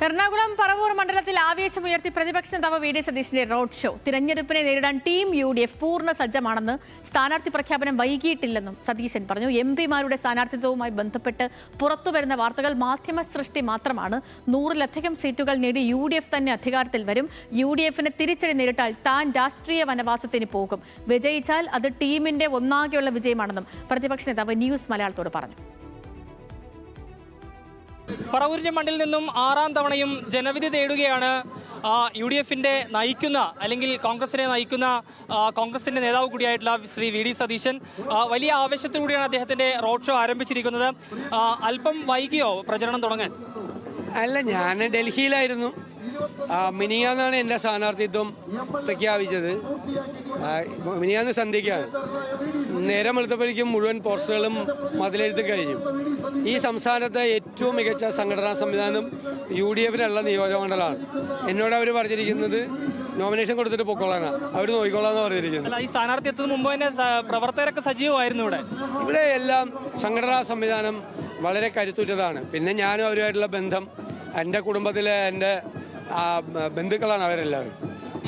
എറണാകുളം പറവൂർ മണ്ഡലത്തിൽ ആവേശമുയർത്തി പ്രതിപക്ഷ നേതാവ് വി ഡി സതീശന്റെ റോഡ് ഷോ. തിരഞ്ഞെടുപ്പിനെ നേരിടാൻ ടീം UDF പൂർണ്ണ സജ്ജമാണെന്ന്, സ്ഥാനാർത്ഥി പ്രഖ്യാപനം വൈകിയിട്ടില്ലെന്നും സതീശൻ പറഞ്ഞു. MP-മാരുടെ സ്ഥാനാർത്ഥിത്വവുമായി ബന്ധപ്പെട്ട് പുറത്തുവരുന്ന വാർത്തകൾ മാധ്യമ സൃഷ്ടി മാത്രമാണ്. 100-ലധികം സീറ്റുകൾ നേടി UDF തന്നെ അധികാരത്തിൽ വരും. UDF-ന് തിരിച്ചടി നേരിട്ടാൽ താൻ രാഷ്ട്രീയ വനവാസത്തിന് പോകും. വിജയിച്ചാൽ അത് ടീമിന്റെ ഒന്നാകെയുള്ള വിജയമാണെന്നും പ്രതിപക്ഷ നേതാവ് ന്യൂസ് മലയാളത്തോട് പറഞ്ഞു. പറവൂരിന്റെ മണ്ണിൽ നിന്നും 6ാം തവണയും ജനവിധി തേടുകയാണ് UDF-ന്റെ നയിക്കുന്ന, അല്ലെങ്കിൽ കോൺഗ്രസിനെ നയിക്കുന്ന കോൺഗ്രസിന്റെ നേതാവ് കൂടിയായിട്ടുള്ള ശ്രീ വി ഡി സതീശൻ. വലിയ ആവേശത്തോടുകൂടിയാണ് അദ്ദേഹത്തിന്റെ റോഡ് ഷോ ആരംഭിച്ചിരിക്കുന്നത്. അല്പം വൈകിയോ പ്രചരണം തുടങ്ങാൻ? അല്ല, ഞാൻ ഡൽഹിയിലായിരുന്നു. മിനിയാന്നാണ് എൻ്റെ സ്ഥാനാർത്ഥിത്വം പ്രഖ്യാപിച്ചത്. മിനിയാന്ന് സന്ധ്യയ്ക്കാണ്. നേരം വെളുത്തപ്പോഴേക്കും മുഴുവൻ പോസ്റ്ററുകളും മതിലെഴുത്ത് കഴിഞ്ഞു. ഈ സംസ്ഥാനത്തെ ഏറ്റവും മികച്ച സംഘടനാ സംവിധാനം UDF-നുള്ള നിയോജകമണ്ഡലമാണ്. എന്നോട് അവർ പറഞ്ഞിരിക്കുന്നത് നോമിനേഷൻ കൊടുത്തിട്ട് പൊക്കോളാനാണ്, അവർ നോക്കിക്കോളാന്ന് പറഞ്ഞിരിക്കുന്നത്. ഈ സ്ഥാനാർത്ഥി എത്തുന്നതിന് മുമ്പ് തന്നെ പ്രവർത്തകരൊക്കെ സജീവമായിരുന്നു. ഇവിടെ എല്ലാം സംഘടനാ സംവിധാനം വളരെ കരുത്തുറ്റതാണ്. പിന്നെ ഞാനും അവരുമായിട്ടുള്ള ബന്ധം, എൻ്റെ കുടുംബത്തിലെ എൻ്റെ ബന്ധുക്കളാണ് അവരെല്ലാവരും.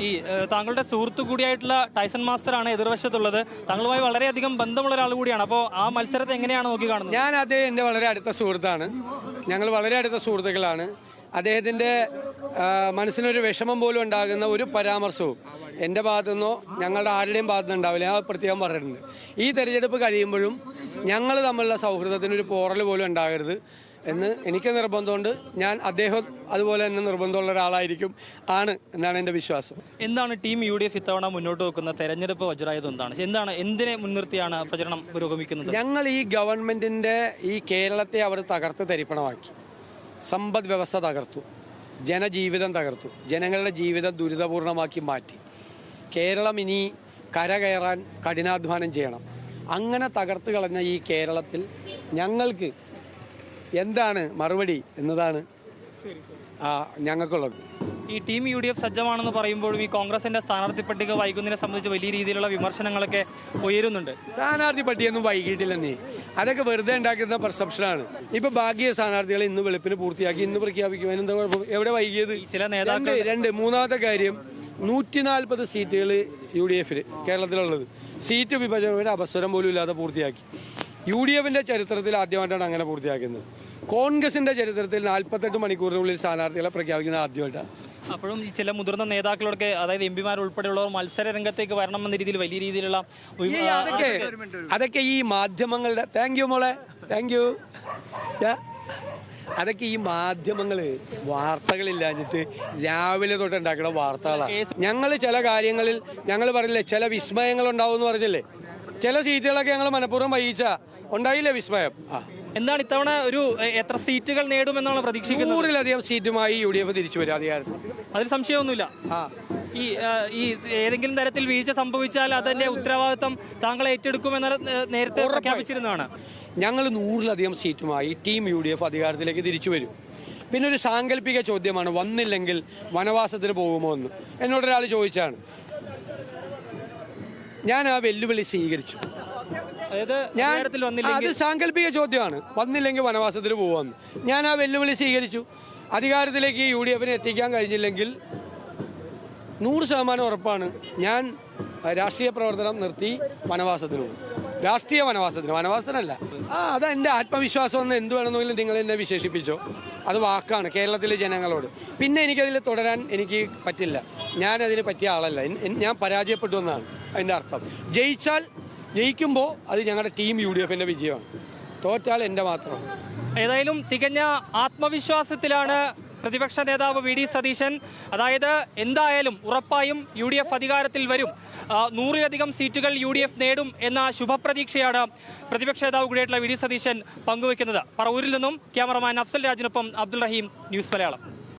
ഈ താങ്കളുടെ സുഹൃത്തു കൂടിയായിട്ടുള്ള ടൈസൺ മാസ്റ്ററാണ് എതിർവശത്തുള്ളത്. താങ്കളുമായി വളരെയധികം ബന്ധമുള്ള ഒരാൾ കൂടിയാണ്. അപ്പോൾ ആ മത്സരത്തെ എങ്ങനെയാണ് നോക്കി കാണുന്നത്? ഞാൻ അദ്ദേഹം എൻ്റെ വളരെ അടുത്ത സുഹൃത്താണ്. ഞങ്ങൾ വളരെ അടുത്ത സുഹൃത്തുക്കളാണ്. അദ്ദേഹത്തിൻ്റെ മനസ്സിനൊരു വിഷമം പോലും ഉണ്ടാകുന്ന ഒരു പരാമർശവും എൻ്റെ ഭാഗത്തുനിന്നോ ഞങ്ങളുടെ ആരുടെയും ഭാഗത്തുനിന്ന് ഉണ്ടാവില്ല. ഞാൻ പ്രത്യേകം പറഞ്ഞിട്ടുണ്ട്. ഈ തെരഞ്ഞെടുപ്പ് കഴിയുമ്പോഴും ഞങ്ങൾ തമ്മിലുള്ള സൗഹൃദത്തിനൊരു പോറൽ പോലും ഉണ്ടാകരുത് എന്ന് എനിക്ക് നിർബന്ധമുണ്ട്. ഞാൻ അദ്ദേഹം അതുപോലെ തന്നെ നിർബന്ധമുള്ള ഒരാളായിരിക്കും എന്നാണ് എൻ്റെ വിശ്വാസം. എന്താണ് ടീം UDF ഇത്തവണ മുന്നോട്ട് വെക്കുന്ന തെരഞ്ഞെടുപ്പ് വജ്രായുധം എന്തിനെ മുൻനിർത്തിയാണ് പ്രചരണം പുരോഗമിക്കുന്നത്? ഞങ്ങൾ ഈ ഗവൺമെൻറ്റിൻ്റെ ഈ കേരളത്തെ അവർ തകർത്ത് തരിപ്പണമാക്കി. സമ്പദ് വ്യവസ്ഥ തകർത്തു, ജനജീവിതം തകർത്തു, ജനങ്ങളുടെ ജീവിതം ദുരിതപൂർണമാക്കി മാറ്റി. കേരളം ഇനി കരകയറാൻ കഠിനാധ്വാനം ചെയ്യണം. അങ്ങനെ തകർത്ത് കളഞ്ഞ ഈ കേരളത്തിൽ ഞങ്ങൾക്ക് എന്താണ് മറുപടി എന്നതാണ് ഞങ്ങൾക്കുള്ളത്. ഈ ടീം UDF സജ്ജമാണെന്ന് പറയുമ്പോഴും ഈ കോൺഗ്രസിന്റെ സ്ഥാനാർത്ഥി പട്ടിക വൈകുന്നതിനെ സംബന്ധിച്ച് വലിയ രീതിയിലുള്ള വിമർശനങ്ങളൊക്കെ ഉയരുന്നുണ്ട്. സ്ഥാനാർത്ഥി പട്ടികയൊന്നും വൈകിട്ടില്ലെന്നേ, അതൊക്കെ വെറുതെ ഉണ്ടാക്കുന്ന പെർസെപ്ഷനാണ്. ഇപ്പൊ ബാക്കിയ സ്ഥാനാർത്ഥികളെ ഇന്ന് വെളുപ്പിന് പൂർത്തിയാക്കി, ഇന്ന് പ്രഖ്യാപിക്കും. എന്താ കുഴപ്പം? എവിടെ വൈകിയത്? ചില നേതാക്കൾ മൂന്നാമത്തെ കാര്യം, 140 സീറ്റുകൾ UDF-ന് കേരളത്തിലുള്ളത് സീറ്റ് വിഭജനം ഒരു അവസരം പോലും ഇല്ലാതെ പൂർത്തിയാക്കി. UDF-ന്റെ ചരിത്രത്തിൽ ആദ്യമായിട്ടാണ് അങ്ങനെ പൂർത്തിയാക്കുന്നത്. കോൺഗ്രസിന്റെ ചരിത്രത്തിൽ 48 മണിക്കൂറിനുള്ളിൽ സ്ഥാനാർത്ഥികളെ പ്രഖ്യാപിക്കുന്നത് ആദ്യമായിട്ടാണ്. അപ്പോഴും ഈ ചില മുതിർന്ന നേതാക്കളൊക്കെ, അതായത് MP-മാർ ഉൾപ്പെടെയുള്ളവർ മത്സര രംഗത്തേക്ക് വരണമെന്ന രീതിയിൽ വലിയ രീതിയിലുള്ള അതൊക്കെ ഈ മാധ്യമങ്ങളുടെ അതൊക്കെ ഈ മാധ്യമങ്ങൾ വാർത്തകളില്ലാഞ്ഞിട്ട് രാവിലെ തൊട്ട് ഉണ്ടാക്കുന്ന വാർത്തകളാണ്. ഞങ്ങൾ ചില കാര്യങ്ങളിൽ ഞങ്ങൾ പറഞ്ഞില്ലേ, ചില വിസ്മയങ്ങൾ ഉണ്ടാവും എന്ന് പറഞ്ഞില്ലേ. ചില സീറ്റുകളൊക്കെ ഞങ്ങൾ മനഃപൂർവ്വം വഹിച്ചാ ഉണ്ടായില്ലേ വിസ്മയം. എന്താണ് ഇത്തവണ എത്ര സീറ്റുകൾ നേടുമെന്നാണ് പ്രതീക്ഷിക്കുന്നത്? 100-ലധികം സീറ്റുമായി UDF തിരിച്ചു വരും അധികാരത്തിൽ. അതിൽ സംശയമൊന്നുമില്ല. ഈ ഏതെങ്കിലും തരത്തിൽ വീഴ്ച സംഭവിച്ചാൽ അതിന്റെ ഉത്തരവാദിത്തം താങ്കൾ ഏറ്റെടുക്കുമെന്ന് നേരത്തെ പ്രഖ്യാപിച്ചിരുന്നതാണ്. ഞങ്ങൾ 100-ലധികം സീറ്റുമായി ടീം UDF അധികാരത്തിലേക്ക് തിരിച്ചു വരും. പിന്നെ ഒരു സാങ്കല്പിക ചോദ്യമാണ്, വന്നില്ലെങ്കിൽ വനവാസത്തിന് പോകുമോ എന്ന് എന്നോടൊരാൾ ചോദിച്ചാണ്. ഞാൻ ആ വെല്ലുവിളി സ്വീകരിച്ചു. അത് സാങ്കല്പിക ചോദ്യമാണ്, വന്നില്ലെങ്കിൽ വനവാസത്തിന് പോവാന്ന്. ഞാൻ ആ വെല്ലുവിളി സ്വീകരിച്ചു. അധികാരത്തിലേക്ക് UDF-നെ എത്തിക്കാൻ കഴിഞ്ഞില്ലെങ്കിൽ 100% ഉറപ്പാണ് ഞാൻ രാഷ്ട്രീയ പ്രവർത്തനം നിർത്തി വനവാസത്തിന് പോകും. രാഷ്ട്രീയ വനവാസത്തിനല്ല. അതാ എൻ്റെ ആത്മവിശ്വാസം എന്ന് എന്ത് വേണമെന്നെങ്കിലും നിങ്ങൾ എന്നെ വിശേഷിപ്പിച്ചോ, അത് വാക്കാണ് കേരളത്തിലെ ജനങ്ങളോട്. പിന്നെ എനിക്കതിൽ തുടരാൻ എനിക്ക് പറ്റില്ല. ഞാനതിന് പറ്റിയ ആളല്ല. ഞാൻ പരാജയപ്പെട്ടു എന്നാണ് അതിൻ്റെ അർത്ഥം. ജയിക്കുമ്പോൾ അത് ഞങ്ങളുടെ ടീം UDF-ന്റെ വിജയമാണ്, തോറ്റാൽ എൻ്റെ മാത്രമാണ്. ഏതായാലും തികഞ്ഞ ആത്മവിശ്വാസത്തിലാണ് പ്രതിപക്ഷ നേതാവ് വി ഡി സതീശൻ. അതായത് എന്തായാലും ഉറപ്പായും UDF അധികാരത്തിൽ വരും, 100-ലധികം സീറ്റുകൾ UDF നേടും എന്ന ശുഭപ്രതീക്ഷയാണ് പ്രതിപക്ഷ നേതാവ് കൂടിയായിട്ടുള്ള വി ഡി സതീശൻ പങ്കുവയ്ക്കുന്നത്. പറവൂരിൽ നിന്നും ക്യാമറമാൻ അഫ്സൽ രാജിനൊപ്പം അബ്ദുൾ റഹീം, ന്യൂസ് മലയാളം.